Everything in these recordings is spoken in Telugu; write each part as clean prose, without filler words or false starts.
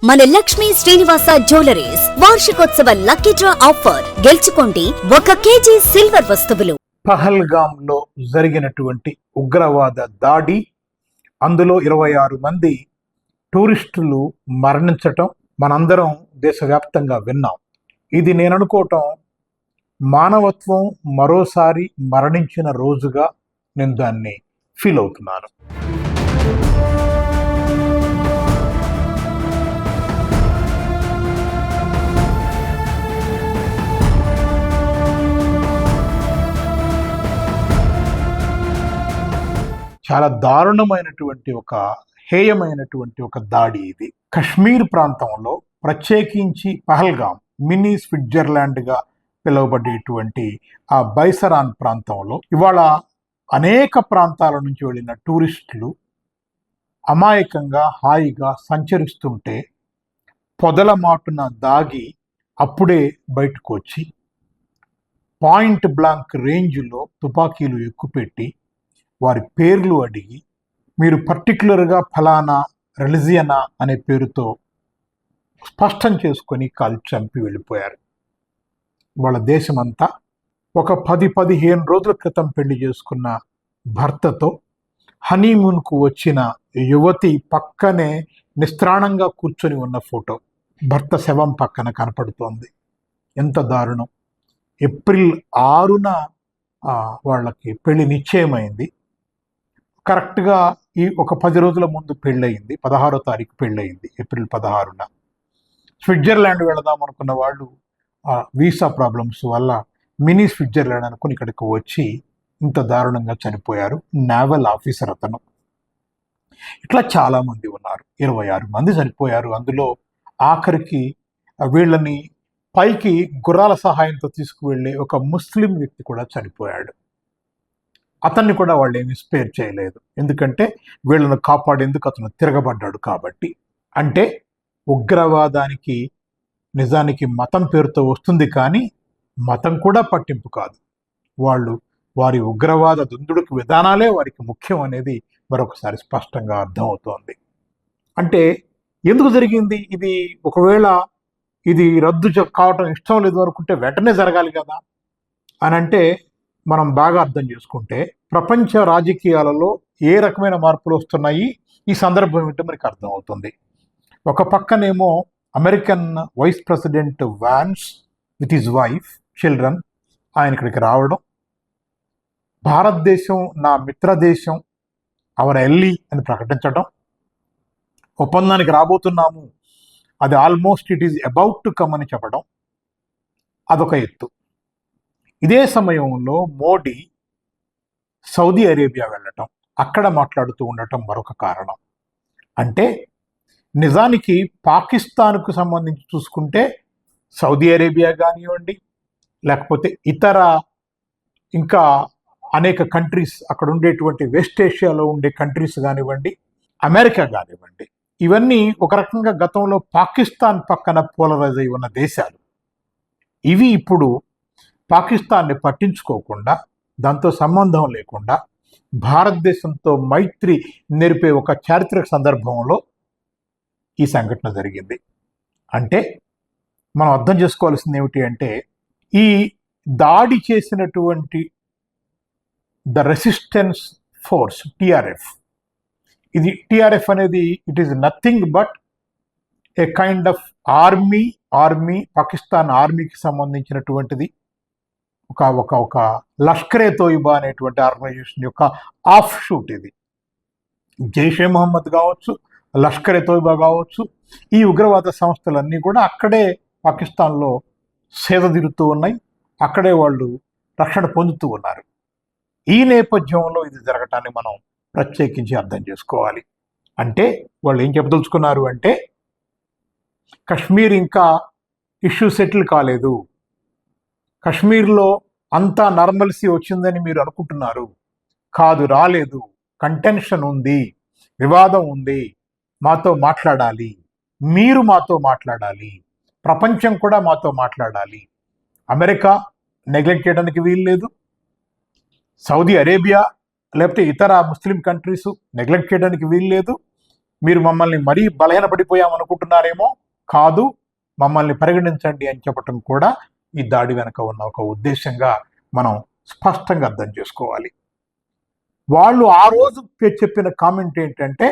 మన లక్ష్మీ శ్రీనివాస జ్యువెలరీస్ వార్షికోత్సవ లక్కీ డ్రా ఆఫర్. గెలుచుకోండి 1 కేజీ సిల్వర్ వస్తువులు. పహల్గామ్ లో జరిగినటువంటి ఉగ్రవాద దాడి, అందులో 26 మంది టూరిస్టులు మరణించటం మనందరం దేశవ్యాప్తంగా విన్నాం. ఇది నేను అనుకోవటం మానవత్వం మరోసారి మరణించిన రోజుగా నేను దాన్ని ఫీల్ అవుతున్నాను. చాలా దారుణమైనటువంటి హేయమైనటువంటి దాడి ఇది. కశ్మీర్ ప్రాంతంలో, ప్రత్యేకించి పహల్గామ్ మినీ స్విట్జర్లాండ్ గా పిలువబడేటువంటి ఆ బైసరాన్ ప్రాంతంలో ఇవాళ అనేక ప్రాంతాల నుంచి వెళ్ళిన టూరిస్టులు అమాయకంగా హాయిగా సంచరిస్తుంటే పొదల మాటున దాగి అప్పుడే బయటకు వచ్చి పాయింట్ బ్లాంక్ రేంజ్లో తుపాకీలు ఎక్కుపెట్టి వారి పేర్లు అడిగి, మీరు పర్టికులర్గా ఫలానా రిలిజియనా అనే పేరుతో స్పష్టం చేసుకొని కాల్చి చంపి వెళ్ళిపోయారు. వాళ్ళ దేశమంతా ఒక 10-15 రోజుల క్రితం పెళ్లి చేసుకున్న భర్తతో హనీమూన్కు వచ్చిన యువతి పక్కనే నిస్త్రాణంగా కూర్చొని ఉన్న ఫోటో భర్త శవం పక్కన కనపడుతోంది. ఎంత దారుణం! ఏప్రిల్ 6న వాళ్ళకి పెళ్లి నిశ్చయమైంది. కరెక్ట్గా ఒక 10 రోజుల ముందు పెళ్ళయింది. 16వ తారీఖు పెళ్ళయింది, ఏప్రిల్ 16న. స్విట్జర్లాండ్ వెళదాం అనుకున్న వాళ్ళు వీసా ప్రాబ్లమ్స్ వల్ల మినీ స్విట్జర్లాండ్ అనుకుని ఇక్కడికి వచ్చి ఇంత దారుణంగా చనిపోయారు. నేవల్ ఆఫీసర్ అతను. ఇట్లా చాలామంది ఉన్నారు. 26 మంది చనిపోయారు. అందులో ఆఖరికి వీళ్ళని పైకి గుర్రాల సహాయంతో తీసుకువెళ్ళే ఒక ముస్లిం వ్యక్తి కూడా చనిపోయాడు. అతన్ని కూడా వాళ్ళు ఏమీ స్పేర్ చేయలేదు, ఎందుకంటే వీళ్ళను కాపాడేందుకు అతను తిరగబడ్డాడు కాబట్టి. అంటే ఉగ్రవాదానికి నిజానికి మతం పేరుతో వస్తుంది, కానీ మతం కూడా పట్టింపు కాదు. వారి ఉగ్రవాద దుందుడుకు విధానాలే వారికి ముఖ్యం అనేది మరొకసారి స్పష్టంగా అర్థమవుతోంది. అంటే ఎందుకు జరిగింది ఇది? ఒకవేళ ఇది రద్దు కావటం ఇష్టం లేదు అనుకుంటే వెంటనే జరగాలి కదా అని అంటే, మనం బాగా అర్థం చేసుకుంటే ప్రపంచ రాజకీయాలలో ఏ రకమైన మార్పులు వస్తున్నాయి ఈ సందర్భం ఏంటో మనకి అర్థమవుతుంది. ఒక పక్కనేమో American vice president Vance with his wife, children ఆయన ఇక్కడికి రావడం, భారతదేశం నా మిత్ర దేశం, అవర్ ఎల్లీ అని ప్రకటించడం, ఒప్పందానికి రాబోతున్నాము, అది almost it is about to come అని చెప్పడం, అదొక ఎత్తు. ఇదే సమయంలో మోడీ సౌదీ అరేబియా వెళ్ళటం, అక్కడ మాట్లాడుతూ ఉండటం మరొక కారణం. అంటే నిజానికి పాకిస్తాన్కు సంబంధించి చూసుకుంటే సౌదీ అరేబియా కానివ్వండి, లేకపోతే ఇతర ఇంకా అనేక కంట్రీస్, అక్కడ ఉండేటువంటి వెస్ట్ ఏషియాలో ఉండే కంట్రీస్ కానివ్వండి, అమెరికా కానివ్వండి, ఇవన్నీ ఒక రకంగా గతంలో పాకిస్తాన్ పక్కన పోలరైజ్ అయి ఉన్న దేశాలు. ఇవి ఇప్పుడు పాకిస్తాన్ని పట్టించుకోకుండా, దాంతో సంబంధం లేకుండా భారతదేశంతో మైత్రి నేర్పే ఒక చారిత్రక సందర్భంలో ఈ సంఘటన జరిగింది. అంటే మనం అర్థం చేసుకోవాల్సింది ఏమిటి అంటే, ఈ దాడి చేసినటువంటి ద రెసిస్టెన్స్ ఫోర్స్ టిఆర్ఎఫ్, ఇది టిఆర్ఎఫ్ అనేది it is nothing but A kind of army, Pakistan ఆర్మీకి సంబంధించినటువంటిది. ఒక లష్కరే తోయిబా అనేటువంటి ఆర్గనైజేషన్ యొక్క ఆఫ్ షూట్ ఇది. జైషే మొహమ్మద్ కావచ్చు, లష్కరే తోయిబా కావచ్చు, ఈ ఉగ్రవాద సంస్థలన్నీ కూడా అక్కడే పాకిస్తాన్లో సేదతీరుతూ ఉన్నాయి, అక్కడే వాళ్ళు రక్షణ పొందుతూ ఉన్నారు. ఈ నేపథ్యంలో ఇది జరగటాన్ని మనం ప్రత్యేకించి అర్థం చేసుకోవాలి. అంటే వాళ్ళు ఏం చెప్పదలుచుకున్నారు అంటే, కశ్మీర్ ఇంకా ఇష్యూ సెటిల్ కాలేదు, కశ్మీర్లో అంతా నార్మల్సీ వచ్చిందని మీరు అనుకుంటున్నారు, కాదు, రాలేదు, కంటెన్షన్ ఉంది, వివాదం ఉంది, మాతో మాట్లాడాలి, మీరు మాతో మాట్లాడాలి, ప్రపంచం కూడా మాతో మాట్లాడాలి. అమెరికా నెగ్లెక్ట్ చేయడానికి వీల్లేదు, సౌదీ అరేబియా లేకపోతే ఇతర ముస్లిం కంట్రీస్ నెగ్లెక్ట్ చేయడానికి వీల్లేదు, మీరు మమ్మల్ని మరీ బలహీనపడిపోయామనుకుంటున్నారేమో, కాదు, మమ్మల్ని పరిగణించండి అని చెప్పటం కూడా ఈ దాడి వెనక ఉన్న ఒక ఉద్దేశంగా మనం స్పష్టంగా అర్థం చేసుకోవాలి. వాళ్ళు ఆ రోజు చెప్పిన కామెంట్ ఏంటంటే,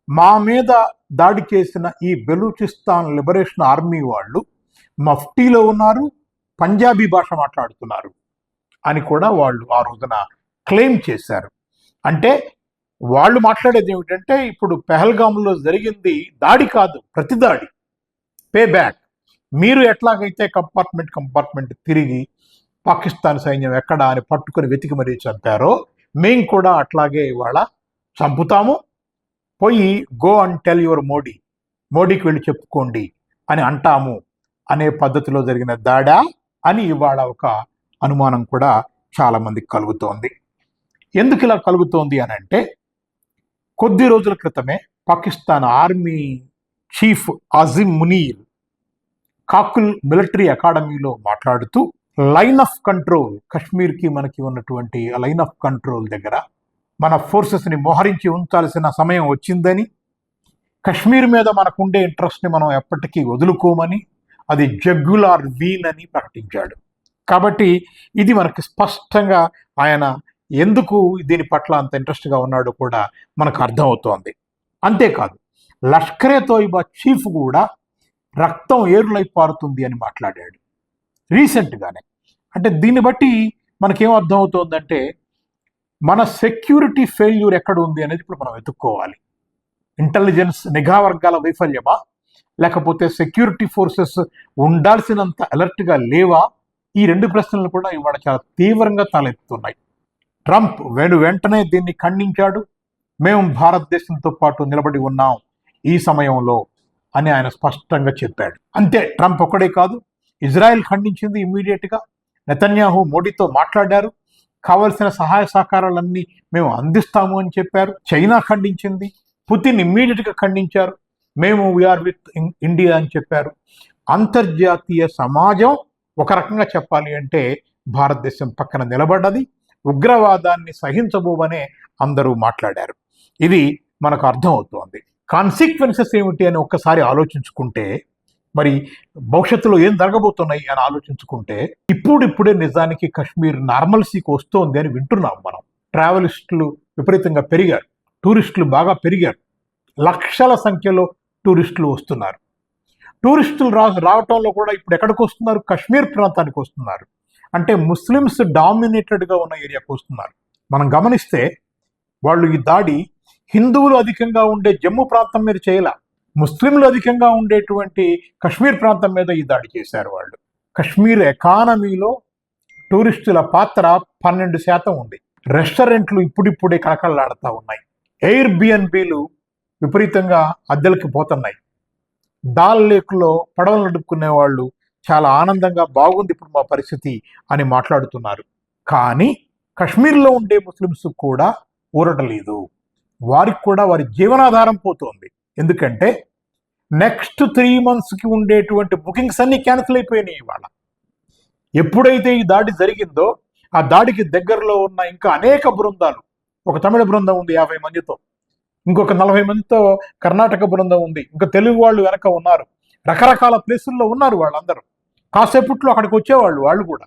మా మీద దాడి చేసిన ఈ బెలూచిస్తాన్ లిబరేషన్ ఆర్మీ వాళ్ళు మఫ్టీలో ఉన్నారు, పంజాబీ భాష మాట్లాడుతున్నారు అని కూడా వాళ్ళు ఆ రోజున క్లెయిమ్ చేశారు. అంటే వాళ్ళు మాట్లాడేది ఏమిటంటే, ఇప్పుడు పెహల్గాంలో జరిగింది దాడి కాదు, ప్రతి దాడి, పే బ్యాక్. మీరు ఎట్లాగైతే కంపార్ట్మెంట్ తిరిగి పాకిస్తాన్ సైన్యం ఎక్కడా అని పట్టుకుని వెతికి మరీ చంపారో, మేము కూడా అట్లాగే ఇవాళ చంపుతాము, పోయి గో అండ్ టెల్ యువర్ మోడీకి వెళ్ళి చెప్పుకోండి అని అంటాము అనే పద్ధతిలో జరిగిన దాడా అని ఇవాళ ఒక అనుమానం కూడా చాలామందికి కలుగుతోంది. ఎందుకు ఇలా కలుగుతోంది అని అంటే, కొద్ది రోజుల క్రితమే Pakistan army chief Asim Munir Kakul military అకాడమీలో మాట్లాడుతూ, లైన్ ఆఫ్ కంట్రోల్, కశ్మీర్కి మనకి ఉన్నటువంటి లైన్ ఆఫ్ కంట్రోల్ దగ్గర మన ఫోర్సెస్ని మోహరించి ఉంచాల్సిన సమయం వచ్చిందని, కశ్మీర్ మీద మనకుండే ఇంట్రెస్ట్ని మనం ఎప్పటికీ వదులుకోమని, అది జగ్గులార్ వీన్ అని ప్రకటించాడు. కాబట్టి ఇది మనకి స్పష్టంగా ఆయన ఎందుకు దీని పట్ల అంత ఇంట్రెస్ట్గా ఉన్నాడో కూడా మనకు అర్థమవుతోంది. అంతేకాదు, లష్కరే తోయిబా చీఫ్ కూడా రక్తం ఏరులై పారుతుంది అని మాట్లాడాడు రీసెంట్గానే. అంటే దీన్ని బట్టి మనకేం అర్థమవుతోందంటే, మన సెక్యూరిటీ ఫెయిల్యూర్ ఎక్కడ ఉంది అనేది ఇప్పుడు మనం వెతుక్కోవాలి. ఇంటెలిజెన్స్ నిఘా వర్గాల వైఫల్యమా, లేకపోతే సెక్యూరిటీ ఫోర్సెస్ ఉండాల్సినంత అలర్ట్గా లేవా? ఈ రెండు ప్రశ్నలు కూడా ఇవాళ చాలా తీవ్రంగా తలెత్తుతున్నాయి. ట్రంప్ వెంటనే దీన్ని ఖండించాడు. మేము భారతదేశంతో పాటు నిలబడి ఉన్నాం ఈ సమయంలో అని ఆయన స్పష్టంగా చెప్పాడు. అంతే, ట్రంప్ ఒక్కడే కాదు, ఇజ్రాయెల్ ఖండించింది ఇమ్మీడియట్గా. నెతన్యాహు మోడీతో మాట్లాడారు, కావలసిన సహాయ సహకారాలన్నీ మేము అందిస్తాము అని చెప్పారు. చైనా ఖండించింది, పుతిన్ ఇమ్మీడియట్గా ఖండించారు, మేము వీఆర్ విత్ ఇండియా అని చెప్పారు. అంతర్జాతీయ సమాజం ఒక రకంగా చెప్పాలి అంటే భారతదేశం పక్కన నిలబడ్డది, ఉగ్రవాదాన్ని సహించబోవనే అందరూ మాట్లాడారు. ఇది మనకు అర్థమవుతోంది. కాన్సిక్వెన్సెస్ ఏమిటి అని ఒక్కసారి ఆలోచించుకుంటే, మరి భవిష్యత్తులో ఏం జరగబోతున్నాయి అని ఆలోచించుకుంటే, ఇప్పుడిప్పుడే నిజానికి కశ్మీర్ నార్మల్సీకి వస్తోంది అని వింటున్నాం మనం. ట్రావెలిస్టులు విపరీతంగా పెరిగారు, టూరిస్టులు బాగా పెరిగారు, లక్షల సంఖ్యలో టూరిస్టులు వస్తున్నారు. టూరిస్టులు రావటంలో కూడా ఇప్పుడు ఎక్కడికి వస్తున్నారు? కశ్మీర్ ప్రాంతానికి వస్తున్నారు. అంటే ముస్లిమ్స్ డామినేటెడ్గా ఉన్న ఏరియాకి వస్తున్నారు. మనం గమనిస్తే వాళ్ళు ఈ దాడి హిందువులు అధికంగా ఉండే జమ్మూ ప్రాంతం మీద చేయాల, ముస్లింలు అధికంగా ఉండేటువంటి కశ్మీర్ ప్రాంతం మీద ఈ దాడి చేశారు వాళ్ళు. కశ్మీర్ ఎకానమీలో టూరిస్టుల పాత్ర 12% ఉంది. రెస్టారెంట్లు ఇప్పుడిప్పుడే కళకళలాడుతూ ఉన్నాయి. ఎయిర్ బిఎన్బీలు విపరీతంగా అద్దెలకి పోతున్నాయి. దాల్ లేక్లో పడవలు నడుపుకునే వాళ్ళు చాలా ఆనందంగా, బాగుంది ఇప్పుడు మా పరిస్థితి అని మాట్లాడుతున్నారు. కానీ కశ్మీర్లో ఉండే ముస్లిమ్స్ కూడా ఊరటలేదు. వారికి కూడా వారి జీవనాధారం పోతోంది. ఎందుకంటే నెక్స్ట్ 3 monthsకి ఉండేటువంటి బుకింగ్స్ అన్నీ క్యాన్సిల్ అయిపోయినాయి ఇవాళ. ఎప్పుడైతే ఈ దాడి జరిగిందో ఆ దాడికి దగ్గరలో ఉన్న ఇంకా అనేక బృందాలు, ఒక తమిళ బృందం ఉంది 50 మందితో, ఇంకొక 40 మందితో కర్ణాటక బృందం ఉంది, ఇంకా తెలుగు వాళ్ళు వెనక ఉన్నారు, రకరకాల ప్లేసుల్లో ఉన్నారు వాళ్ళందరూ. కాసేపట్లో అక్కడికి వచ్చేవాళ్ళు వాళ్ళు కూడా.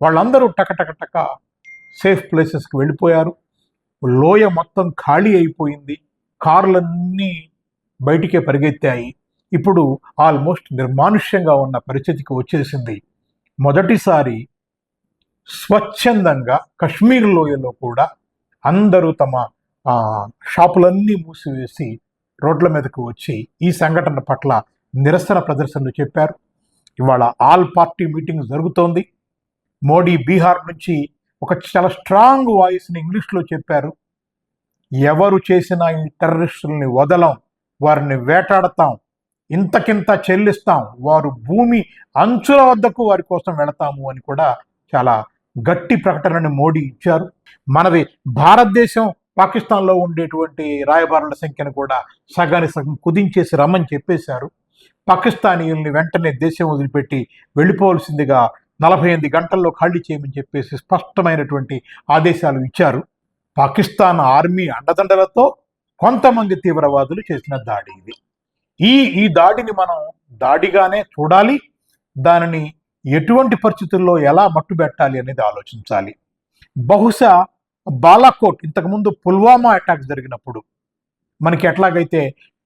వాళ్ళందరూ టక సేఫ్ ప్లేసెస్కి వెళ్ళిపోయారు. లోయ మొత్తం ఖాళీ అయిపోయింది, కార్లన్నీ బయటికే పరిగెత్తాయి. ఇప్పుడు ఆల్మోస్ట్ నిర్మానుష్యంగా ఉన్న పరిస్థితికి వచ్చేసింది. మొదటిసారి స్వచ్ఛందంగా కశ్మీర్ లోయలో కూడా అందరూ తమ షాపులన్నీ మూసివేసి రోడ్ల మీదకు వచ్చి ఈ సంఘటన పట్ల నిరసన ప్రదర్శనలు చెప్పారు. ఇవాళ ఆల్ పార్టీ మీటింగ్ జరుగుతోంది. మోడీ బీహార్ నుంచి ఒక చాలా స్ట్రాంగ్ వాయిస్ని ఇంగ్లీష్లో చెప్పారు. ఎవరు చేసినా ఈ టెర్రరిస్టుల్ని వదలం, వారిని వేటాడతాం, ఇంతకింత చెల్లిస్తాం, వారు భూమి అంచుల వద్దకు వారి కోసం వెళతాము అని కూడా చాలా గట్టి ప్రకటనని మోడీ ఇచ్చారు. మనది భారతదేశం పాకిస్తాన్లో ఉండేటువంటి రాయబారుల సంఖ్యను కూడా సగానికి సగం కుదించేసి రమ్మని చెప్పేశారు. పాకిస్తానీయుల్ని వెంటనే దేశం వదిలిపెట్టి వెళ్ళిపోవలసిందిగా 48 గంటల్లో ఖాళీ చేయమని చెప్పేసి స్పష్టమైనటువంటి ఆదేశాలు ఇచ్చారు. పాకిస్తాన్ ఆర్మీ అండదండలతో కొంతమంది తీవ్రవాదులు చేసిన దాడి ఇది. ఈ దాడిని మనం దాడిగానే చూడాలి. దానిని ఎటువంటి పరిస్థితుల్లో ఎలా మట్టుబెట్టాలి అనేది ఆలోచించాలి. బహుశా బాలాకోట్, ఇంతకుముందు పుల్వామా అటాక్ జరిగినప్పుడు మనకి ఎట్లాగైతే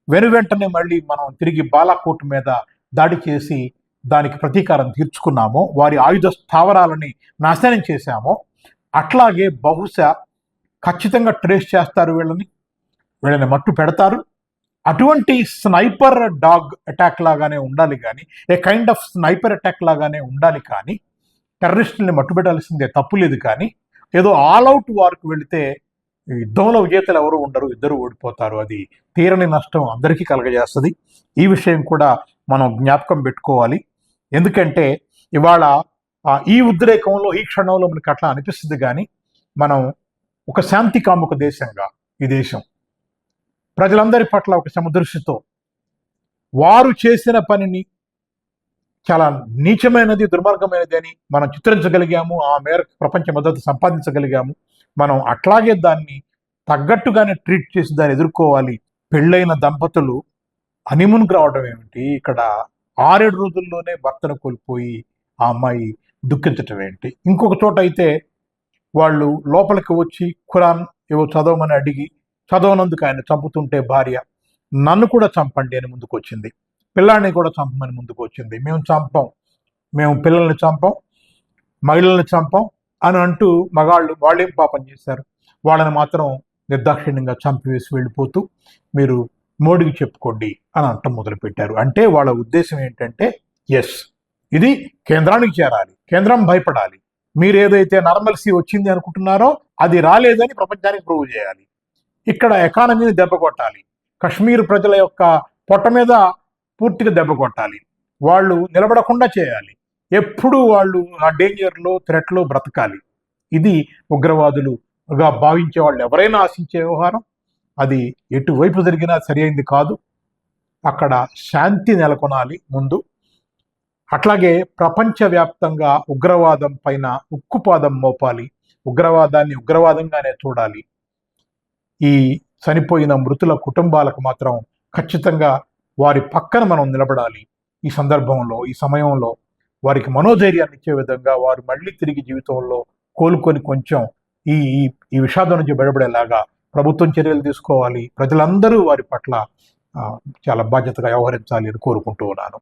వెనువెంటనే మళ్ళీ మనం తిరిగి బాలాకోట్ మీద దాడి చేసి దానికి ప్రతీకారం తీర్చుకున్నామో, వారి ఆయుధ స్థావరాలని నాశనం చేశామో, అట్లాగే బహుశా ఖచ్చితంగా ట్రేస్ చేస్తారు, వీళ్ళని మట్టు పెడతారు. అటువంటి స్నైపర్ డాగ్ అటాక్ లాగానే ఉండాలి కానీ, ఏ కైండ్ ఆఫ్ స్నైపర్ అటాక్ లాగానే ఉండాలి కానీ, టెర్రరిస్టుల్ని మట్టుబెట్టాల్సిందే, తప్పు లేదు. కానీ ఏదో ఆల్ అవుట్ వార్కు వెళితే యుద్ధంలో విజేతలు ఎవరు ఉండరు, ఇద్దరు ఓడిపోతారు. అది తీరని నష్టం అందరికీ కలగజేస్తుంది. ఈ విషయం కూడా మనం జ్ఞాపకం పెట్టుకోవాలి. ఎందుకంటే ఇవాళ ఈ ఉద్రేకంలో, ఈ క్షణంలో మనకి అట్లా అనిపిస్తుంది. కానీ మనం ఒక శాంతి కాముక దేశంగా, ఈ దేశం ప్రజలందరి పట్ల ఒక సమదృష్టితో వారు చేసిన పనిని చాలా నీచమైనది, దుర్మార్గమైనది అని మనం చిత్రించగలిగాము. ఆ మేరకు ప్రపంచ మద్దతు సంపాదించగలిగాము. మనం అట్లాగే దాన్ని తగ్గట్టుగానే ట్రీట్ చేసి దాన్ని ఎదుర్కోవాలి. పెళ్ళైన దంపతులు హనీమూన్కి రావడం ఏమిటి, ఇక్కడ 6-7 రోజుల్లోనే భర్తను కోల్పోయి ఆ అమ్మాయి దుఃఖించటం ఏంటి. ఇంకొక చోట అయితే వాళ్ళు లోపలికి వచ్చి ఖురాన్ ఏవో చదవమని అడిగి చదవనందుకు ఆయన చంపుతుంటే భార్య నన్ను కూడా చంపండి అని ముందుకు వచ్చింది, పిల్లాన్ని కూడా చంపమని ముందుకు వచ్చింది. మేము చంపం, మేము పిల్లల్ని చంపం, మహిళల్ని చంపం అని అంటూ మగాళ్ళు వాళ్ళేం పాపం చేశారు, వాళ్ళని మాత్రం నిర్దాక్షిణ్యంగా చంపివేసి వెళ్ళిపోతూ మీరు మోడీకి చెప్పుకోండి అని అంటం మొదలుపెట్టారు. అంటే వాళ్ళ ఉద్దేశం ఏంటంటే, ఎస్, ఇది కేంద్రానికి చేరాలి, కేంద్రం భయపడాలి, మీరు ఏదైతే నార్మల్సీ వచ్చింది అనుకుంటున్నారో అది రాలేదని ప్రపంచానికి ప్రూవ్ చేయాలి, ఇక్కడ ఎకానమీని దెబ్బ కొట్టాలి, కశ్మీర్ ప్రజల యొక్క పొట్ట మీద పూర్తిగా దెబ్బ కొట్టాలి, వాళ్ళు నిలబడకుండా చేయాలి, ఎప్పుడు వాళ్ళు ఆ డేంజర్లో, థ్రెట్లో బ్రతకాలి. ఇది ఉగ్రవాదులుగా భావించే వాళ్ళు ఎవరైనా ఆశించే వ్యవహారం. అది ఎటువైపు జరిగినా సరి అయింది కాదు. అక్కడ శాంతి నెలకొనాలి ముందు. అట్లాగే ప్రపంచవ్యాప్తంగా ఉగ్రవాదం పైన ఉక్కుపాదం మోపాలి, ఉగ్రవాదాన్ని ఉగ్రవాదంగానే చూడాలి. ఈ చనిపోయిన మృతుల కుటుంబాలకు మాత్రం ఖచ్చితంగా వారి పక్కన మనం నిలబడాలి. ఈ సందర్భంలో, ఈ సమయంలో వారికి మనోధైర్యాన్ని ఇచ్చే విధంగా వారు మళ్ళీ తిరిగి జీవితంలో కోలుకొని కొంచెం ఈ ఈ విషాదం నుంచి బయటపడేలాగా ప్రభుత్వం చర్యలు తీసుకోవాలి. ప్రజలందరూ వారి పట్ల చాలా బాధ్యతగా వ్యవహరించాలి అని కోరుకుంటూ ఉన్నాను.